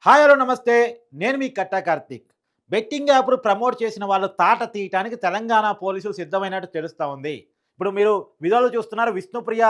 Hi hello నమస్తే. నేను మీ కట్టా Karthik. Betting యాప్‌లు ప్రమోట్ చేసిన వాళ్ళు తాట తీయటానికి తెలంగాణ పోలీసులు సిద్ధమైనట్టు తెలుస్తా ఉంది. ఇప్పుడు మీరు వీడియోలో చూస్తున్నారు విష్ణుప్రియ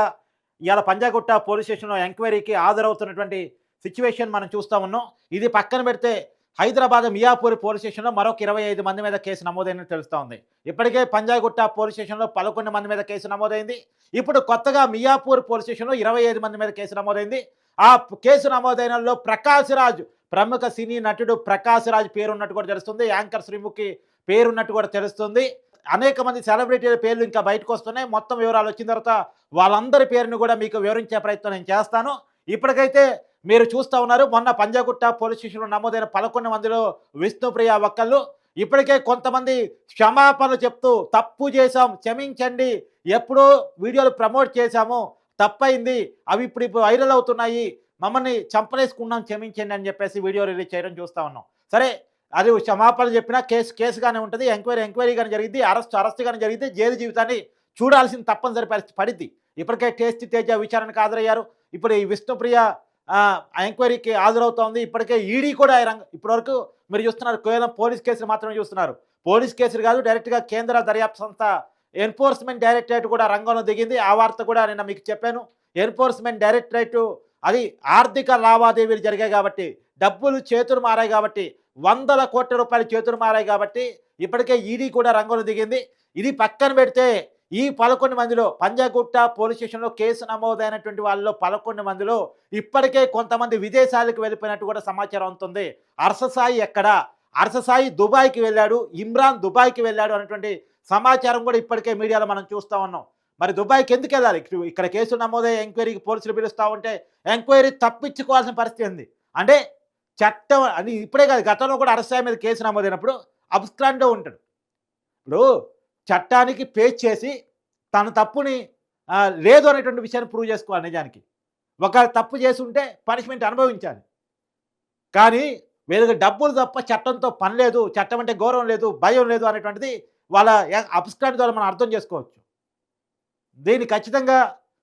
ఇయాల పంజాగుట్ట పోలీస్ స్టేషన్‌లో ఎంక్వైరీకి హాజరవుతున్నటువంటి సిట్యుయేషన్ మనం చూస్తా ఉన్నాం. ఇది పక్కన పెడితే హైదరాబాద్ మియాపూర్ పోలీస్ స్టేషన్‌లో మరొక 25 మంది మీద కేసు నమోదైనట్టు తెలుస్తా ఉంది. ఇప్పటికే పంజాగుట్ట పోలీస్ స్టేషన్‌లో 11 మంది మీద కేసు నమోదైంది. ఇప్పుడు కొత్తగా మియాపూర్ పోలీస్ స్టేషన్‌లో 25 మంది మీద కేసు నమోదైంది. ఆ కేసు నమోదైనలో ప్రకాష్ రాజ్, ప్రముఖ సినీ నటుడు ప్రకాష్ రాజ్ పేరున్నట్టు కూడా తెలుస్తుంది. యాంకర్ శ్రీముఖి పేరున్నట్టు కూడా తెలుస్తుంది. అనేక మంది సెలబ్రిటీల పేర్లు ఇంకా బయటకొస్తున్నాయి. మొత్తం వివరాలు వచ్చిన తర్వాత వాళ్ళందరి పేరుని కూడా మీకు వివరించే ప్రయత్నం నేను చేస్తాను. ఇప్పటికైతే మీరు చూస్తా ఉన్నారు. మొన్న పంజాగుట్ట పోలీస్ స్టేషన్‌లో నమోదైన 11 మందిలో విష్ణుప్రియ ఒక్కళ్ళు. ఇప్పటికే కొంతమంది క్షమాపణలు చెప్తూ తప్పు చేశాం, క్షమించండి. ఎప్పుడో వీడియోలు ప్రమోట్ చేశాము. తప్పయింది. అవి ఇప్పుడు వైరల్ అవుతున్నాయి. మమ్మల్ని చంపలేసుకున్నాం క్షమించండి అని చెప్పేసి వీడియో రిలీజ్ చేయడం చూస్తా ఉన్నాం. సరే, అది క్షమాపణలు చెప్పినా కేసుగానే ఉంటది. ఎంక్వైరీగానే జరిగిద్ది. అరెస్ట్‌గానే జరిగిద్ది. జైలు జీవితాన్ని చూడాల్సిన తప్పనిసరి పరిస్థితి పడిద్ది. ఇప్పటికే టేస్టీ తేజ విచారణకు హాజరయ్యారు. ఇప్పుడు ఈ విష్ణుప్రియ ఎంక్వైరీకి హాజరవుతోంది. ఇప్పటికే ఈడీ కూడా ఇప్పటివరకు మీరు చూస్తున్నారు కేవలం పోలీస్ కేసులు మాత్రమే చూస్తున్నారు. పోలీస్ కేసులు కాదు, డైరెక్ట్‌గా కేంద్ర దర్యాప్తు సంస్థ ఎన్ఫోర్స్‌మెంట్ డైరెక్టరేట్ కూడా రంగంలో దిగింది. ఆ వార్త కూడా నిన్న మీకు చెప్పాను. ఎన్ఫోర్స్‌మెంట్ డైరెక్టరేటు అది ఆర్థిక లావాదేవీలు జరిగాయి కాబట్టి, డబ్బులు చేతులు మారాయి కాబట్టి, వందల కోట్ల రూపాయలు చేతులు మారాయి కాబట్టి ఇప్పటికే ఈడీ కూడా రంగంలో దిగింది. ఇది పక్కన పెడితే ఈ 11 మందిలో పంజాగుట్ట పోలీస్ స్టేషన్‌లో కేసు నమోదైనటువంటి వాళ్ళలో 11 మందిలో ఇప్పటికే కొంతమంది విదేశాలకు వెళ్ళిపోయినట్టు కూడా సమాచారం అందుతుంది. అర్ష సాయి ఎక్కడ? అర్ష సాయి దుబాయ్‌కి వెళ్ళాడు. ఇమ్రాన్ దుబాయ్‌కి వెళ్ళాడు అనేటువంటి సమాచారం కూడా ఇప్పటికే మీడియాలో మనం చూస్తా ఉన్నాం. మరి దుబాయ్‌కి ఎందుకెళ్ళాలి? ఇక్కడ కేసులు నమోదయ్యి ఎంక్వైరీకి పోలీసులు పిలుస్తా ఉంటే ఎంక్వైరీ తప్పించుకోవాల్సిన పరిస్థితి ఉంది. అంటే చట్టం అని ఇప్పుడే కాదు, గతంలో కూడా అరెస్ట్ సాయి మీద కేసు నమోదైనప్పుడు అబ్స్కాండ్‌లో ఉంటాడు. ఇప్పుడు చట్టానికి పేచ్ చేసి తన తప్పుని లేదు అనేటువంటి విషయాన్ని ప్రూవ్ చేసుకోవాలి నిజానికి. ఒకవేళ తప్పు చేసుంటే పనిష్మెంట్ అనుభవించాలి. కానీ వీళ్ళకి డబ్బులు తప్ప చట్టంతో పని లేదు, చట్టం అంటే గౌరవం లేదు, భయం లేదు అనేటువంటిది వాళ్ళ అబ్స్కాండ్ ద్వారా మనం అర్థం చేసుకోవచ్చు. దీన్ని ఖచ్చితంగా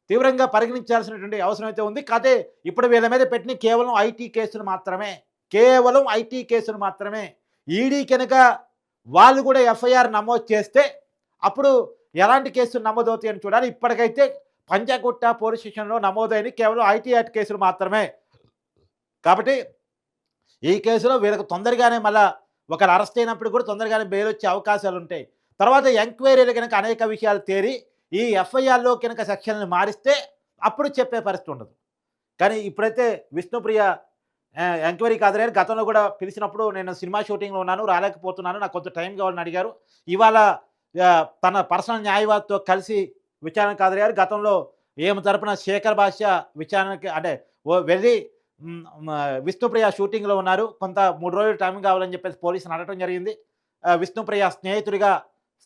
తీవ్రంగా పరిగణించాల్సినటువంటి అవసరం అయితే ఉంది. కాతే ఇప్పుడు వీళ్ళ మీద పెట్టిన కేవలం ఐటీ కేసులు మాత్రమే. కేవలం ఐటీ కేసులు మాత్రమే. ఈడీ కనుక వాళ్ళు కూడా ఎఫ్ఐఆర్ నమోదు చేస్తే అప్పుడు ఎలాంటి కేసులు నమోదవుతాయని చూడాలి. ఇప్పటికైతే పంజాగుట్ట పోలీస్ స్టేషన్‌లో నమోదైన కేవలం ఐటీ యాక్ట్ కేసులు మాత్రమే. కాబట్టి ఈ కేసులో వీళ్ళకి తొందరగానే మళ్ళా ఒకరు అరెస్ట్ అయినప్పుడు కూడా తొందరగానే బెయిల్ వచ్చే అవకాశాలుంటాయి. తర్వాత ఎంక్వైరీలు గనక అనేక విషయాలు తేలి ఈ ఎఫ్ఐఆర్‌లో కనుక సెక్షన్‌లు మారిస్తే అప్పుడు చెప్పే పరిస్థితి ఉండదు. కానీ ఇప్పుడైతే విష్ణుప్రియ ఎంక్వైరీకి హాజరయ్యారు. గతంలో కూడా పిలిచినప్పుడు నేను సినిమా షూటింగ్‌లో ఉన్నాను, రాలేకపోతున్నాను, నాకు కొంత టైం కావాలని అడిగారు. ఇవాళ తన పర్సనల్ న్యాయవాదితో కలిసి విచారణకు హాజరయ్యారు. గతంలో ఈమె తరపున శేఖర్ భాష విచారణకి అంటే వెళ్ళి విష్ణుప్రియ షూటింగ్‌లో ఉన్నారు. కొంత 3 రోజులు టైం కావాలని చెప్పేసి పోలీసుని అడగటం జరిగింది. విష్ణుప్రియ స్నేహితుడిగా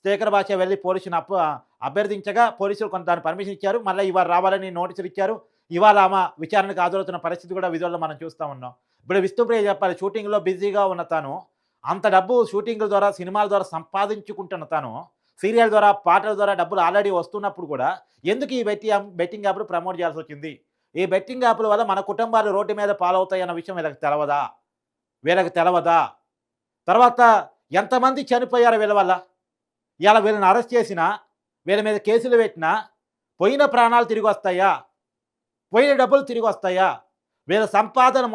శేఖర్ భాష వెళ్ళి పోలీసుని అభ్యర్థించగా పోలీసులు కొంత దానికి పర్మిషన్ ఇచ్చారు. మళ్ళీ ఇవాళ రావాలని నోటీసులు ఇచ్చారు. ఇవాళ ఆమె విచారణకు హాజరవుతున్న పరిస్థితి కూడా విజువల్‌లో మనం చూస్తా ఉన్నాం. ఇప్పుడు విష్ణుప్రియ చెప్పాలి, షూటింగ్‌లో బిజీగా ఉన్న తాను అంత డబ్బు షూటింగ్‌ల ద్వారా, సినిమాల ద్వారా సంపాదించుకుంటున్న తాను సీరియల్ ద్వారా, పాటల ద్వారా డబ్బులు ఆల్రెడీ వస్తున్నప్పుడు కూడా ఎందుకు ఈ బెట్టింగ్ యాప్‌లు ప్రమోట్ చేయాల్సొచ్చింది? ఈ బెట్టింగ్ యాప్‌ల వల్ల మన కుటుంబాలు రోడ్డు మీద పాలవుతాయన్న విషయం వీళ్ళకి తెలవదా? వీళ్ళకి తెలవదా? తర్వాత ఎంతమంది చనిపోయారు వీళ్ళ వల్ల? ఇయాల వీళ్ళని అరెస్ట్ చేసినా, వీళ్ళ మీద కేసులు పెట్టినా పోయిన ప్రాణాలు తిరిగొస్తాయా? పోయిన డబ్బులు తిరిగొస్తాయా? వీళ్ళ సంపాదన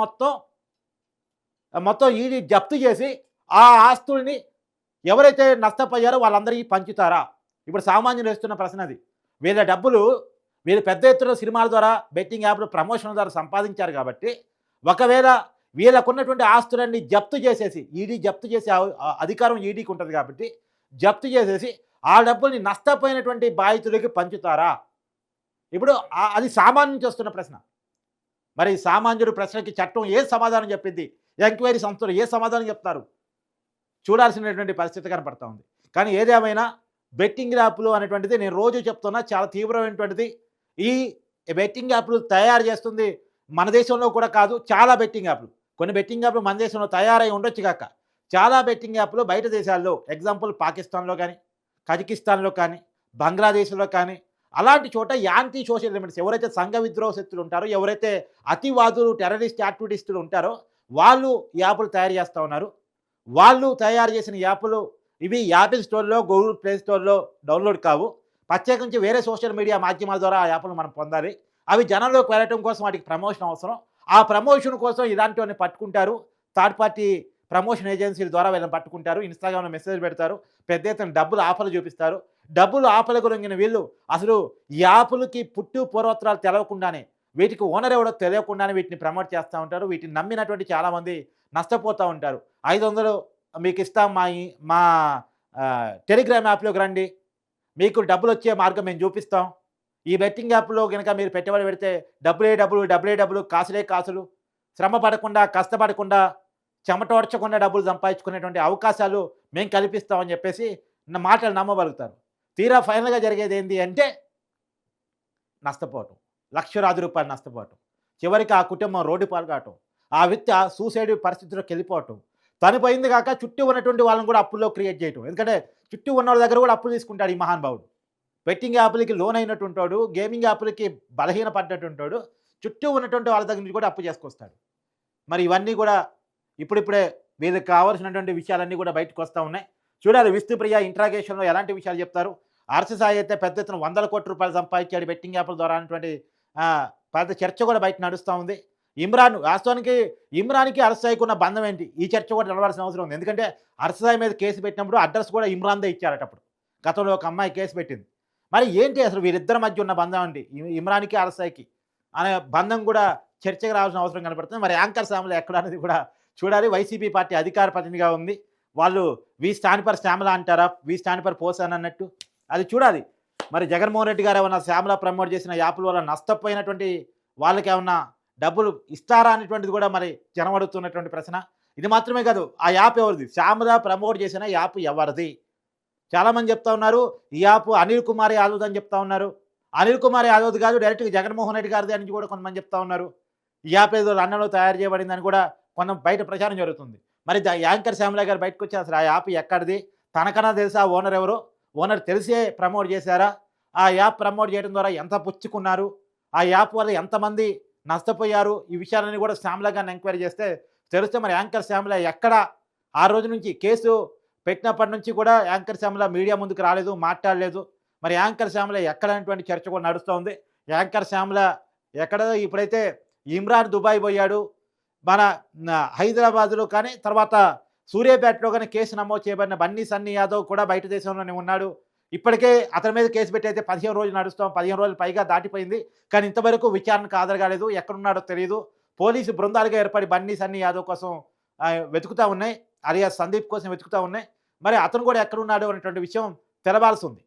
మొత్తం ఈడీ జప్తు చేసి ఆ ఆస్తుల్ని ఎవరైతే నష్టపోయారో వాళ్ళందరికీ పంచుతారా? ఇప్పుడు సామాన్యులు వేస్తున్న ప్రశ్న అది. వీళ్ళ డబ్బులు వీళ్ళు పెద్ద ఎత్తున సినిమాల ద్వారా, బెట్టింగ్ యాప్‌లు ప్రమోషన్ల ద్వారా సంపాదించారు కాబట్టి, ఒకవేళ వీళ్ళకున్నటువంటి ఆస్తులన్నీ జప్తు చేసేసి, ఈడీ జప్తు చేసే అధికారం ఈడీకి ఉంటది కాబట్టి, జప్తు చేసేసి ఆ డబ్బుల్ని నష్టపోయినటువంటి బాధితులకి పంచుతారా? ఇప్పుడు అది సామాన్యుల నుంచి వస్తున్న ప్రశ్న. మరి సామాన్యుడి ప్రశ్నకి చట్టం ఏ సమాధానం చెప్పిద్ది? ఎంక్వైరీ సంస్థలు ఏ సమాధానం చెప్తారు? చూడాల్సినటువంటి పరిస్థితి కనపడతా ఉంది. కానీ ఏదేమైనా బెట్టింగ్ యాప్‌లు అనేటువంటిది నేను రోజు చెప్తున్నా, చాలా తీవ్రమైనటువంటిది. ఈ బెట్టింగ్ యాప్‌లు తయారు చేస్తుంది మన దేశంలో కూడా కాదు, చాలా బెట్టింగ్ యాప్‌లు. కొన్ని బెట్టింగ్ యాప్‌లు మన దేశంలో తయారై ఉండొచ్చు గాక. చాలా బెట్టింగ్ యాప్‌లు బయట దేశాల్లో, ఎగ్జాంపుల్ పాకిస్తాన్‌లో గానీ, కజకిస్తాన్‌లో కానీ, బంగ్లాదేశ్‌లో కానీ, అలాంటి చోట యాంటీ సోషల్ ఎలిమెంట్స్ ఎవరైతే సంఘ విద్రోహ శక్తులు ఉంటారో, ఎవరైతే అతివాదులు, టెర్రరిస్ట్ యాక్టివిటీస్టులు ఉంటారో వాళ్ళు యాప్లు తయారు చేస్తా ఉన్నారు. వాళ్ళు తయారు చేసిన యాప్లు ఇవి యాపిల్ స్టోర్‌లో, గూగుల్ ప్లే స్టోర్‌లో డౌన్‌లోడ్ కావు. ప్రత్యేకించి వేరే సోషల్ మీడియా మాధ్యమాల ద్వారా ఆ యాప్‌లను మనం పొందాలి. అవి జనంలోకి వెళ్ళటం కోసం వాటికి ప్రమోషన్ అవసరం. ఆ ప్రమోషన్ కోసం ఇలాంటివన్నీ పట్టుకుంటారు. థర్డ్ పార్టీ ప్రమోషన్ ఏజెన్సీల ద్వారా వీళ్ళని పట్టుకుంటారు. ఇన్‌స్టాగ్రామ్‌లో మెసేజ్ పెడతారు. పెద్ద ఎత్తున డబ్బులు ఆఫర్లు చూపిస్తారు. డబ్బులు ఆఫర్లకు లొంగిన వీళ్ళు అసలు ఈ యాపులకి పుట్టు పూర్వోత్తరాలు తెలవకుండానే, వీటికి ఓనర్ ఎవడో తెలియకుండానే వీటిని ప్రమోట్ చేస్తా ఉంటారు. వీటిని నమ్మినటువంటి చాలామంది నష్టపోతా ఉంటారు. 500 మీకిస్తాం మా టెలిగ్రామ్ యాప్‌లోకి రండి. మీకు డబ్బులొచ్చే మార్గం మేము చూపిస్తాం. ఈ బెట్టింగ్ యాప్‌లో గనక మీరు పెట్టుబడి పెడితే డబ్బులే డబ్బులు, డబ్బులే డబ్బులు, కాసులే కాసులు, శ్రమ పడకుండా, కష్టపడకుండా, చెమటోడ్చకుండా డబ్బులు సంపాదించుకునేటువంటి అవకాశాలు మేము కల్పిస్తామని చెప్పేసి మాటలు నమ్మగలుగుతారు. తీరా ఫైనల్‌గా జరిగేదేంది అంటే నష్టపోవటం. లక్షలాది రూపాయలు నష్టపోవటం. చివరికి ఆ కుటుంబం రోడ్డు పాలు కావటం. ఆ వ్యక్తి ఆ సూసైడ్ పరిస్థితిలోకెళ్ళిపోవటం. తను పోయింది గాక చుట్టూ ఉన్నటువంటి వాళ్ళని కూడా అప్పుల్లో క్రియేట్ చేయటం. ఎందుకంటే చుట్టూ ఉన్నోళ్ళ దగ్గర కూడా అప్పులు తీసుకుంటాడు ఈ మహానుభావుడు. బెట్టింగ్ యాపులకి లోనయినటుంటోడు, గేమింగ్ యాపులకి బలహీనపడ్డటుంటోడు. చుట్టూ ఉన్నటువంటి వాళ్ళ దగ్గర నుంచి కూడా అప్పు చేసుకొస్తాడు. మరి ఇవన్నీ కూడా ఇప్పుడిప్పుడే వీళ్ళకి కావాల్సినటువంటి విషయాలన్నీ కూడా బయటకొస్తా ఉన్నాయి. చూడాలి విష్ణుప్రియ ఇంట్రాగేషన్‌లో ఎలాంటి విషయాలు చెప్తారు. అరసి సాయి అయితే పెద్ద ఎత్తున వందల కోట్ల రూపాయలు సంపాదించాడు బెట్టింగ్ యాప్‌ల ద్వారా అనేటువంటి పెద్ద చర్చ కూడా బయట నడుస్తా ఉంది. వాస్తవానికి ఇమ్రాన్‌కి అరసి సాయికి ఉన్న బంధం ఏంటి? ఈ చర్చ కూడా నడవాల్సిన అవసరం ఉంది. ఎందుకంటే అరసి సాయి మీద కేసు పెట్టినప్పుడు అడ్రస్ కూడా ఇమ్రాన్‌దే ఇచ్చారట అప్పుడు. గతంలో ఒక అమ్మాయి కేసు పెట్టింది. మరి ఏంటి అసలు వీరిద్దరి మధ్య ఉన్న బంధం ఏంటి? ఇమ్రాన్‌కి, అరసి సాయికి అనే బంధం కూడా చర్చకు రావాల్సిన అవసరం కనపడుతుంది. మరి యాంకర్ శ్యామల ఎక్కడ అనేది కూడా చూడాలి. వైసీపీ పార్టీ అధికార ప్రతినిధిగా ఉంది. వాళ్ళు వి స్టాండ్ ఫర్ శ్యామల అంటారా? వి స్టాండ్ ఫర్ పోసాన్ అన్నట్టు. అది చూడాలి. మరి జగన్మోహన్ రెడ్డి గారు ఏమన్నా శ్యామల ప్రమోట్ చేసిన యాప్ల వల్ల నష్టపోయినటువంటి వాళ్ళకేమన్నా డబ్బులు ఇస్తారా అనేటువంటిది కూడా మరి జనం అడుగుతున్నటువంటి ప్రశ్న. ఇది మాత్రమే కాదు. ఆ యాప్ ఎవరిది? శ్యామల ప్రమోట్ చేసిన యాప్ ఎవరిది? చాలామంది చెప్తా ఉన్నారు. ఈ యాప్ అనిల్ కుమార్ యాదవ్‌ది అని చెప్తా ఉన్నారు. అనిల్ కుమార్ యాదవ్‌ది కాదు డైరెక్ట్‌గా జగన్మోహన్ రెడ్డి గారిది అని కూడా కొంతమంది చెప్తా ఉన్నారు. ఈ యాప్ ఏదో లండన్‌లో తయారు చేయబడిందని కూడా బయట ప్రచారం జరుగుతుంది. మరి యాంకర్ శ్యామల గారు బయటకొచ్చి అసలు ఆ యాప్ ఎక్కడిది? తనకన్నా తెలుసా ఓనర్ ఎవరో? ఓనర్ తెలిసే ప్రమోట్ చేశారా? ఆ యాప్ ప్రమోట్ చేయడం ద్వారా ఎంత పుచ్చుకున్నారు? ఆ యాప్ వల్ల ఎంతమంది నష్టపోయారు? ఈ విషయాలన్నీ కూడా శ్యామల గారిని ఎంక్వైరీ చేస్తే తెలుస్తే మరి యాంకర్ శ్యామల ఎక్కడ ఆ రోజు నుంచి కేసు పెట్టినప్పటి నుంచి కూడా యాంకర్ శ్యామల మీడియా ముందుకు రాలేదు, మాట్లాడలేదు. మరి యాంకర్ శ్యామల ఎక్కడ అనేటువంటి చర్చ కూడా నడుస్తూ ఉంది. యాంకర్ శ్యామల ఎక్కడ ఇప్పుడైతే ఇమ్రాన్ దుబాయ్ పోయాడు. మన హైదరాబాద్‌లో కానీ, తర్వాత సూర్యాపేటలో గాని కేసు నమోదు చేయబడిన బన్నీ సన్నీ యాదవ్ కూడా బయట దేశంలోనే ఉన్నాడు. ఇప్పటికే అతని మీద కేసు పెట్టి అయితే 15 రోజులు నడుస్తాం. 15 రోజులు పైగా దాటిపోయింది. కానీ ఇంతవరకు విచారణకు హాజరు కాలేదు. ఎక్కడున్నాడో తెలీదు. పోలీసు బృందాలుగా ఏర్పడి బన్నీ సన్నీ యాదవ్ కోసం వెతుకుతా ఉన్నాయి. అలియాస్ సందీప్ కోసం వెతుకుతా ఉన్నాయి. మరి అతను కూడా ఎక్కడున్నాడు అనేటువంటి విషయం తెలవాల్సి ఉంది.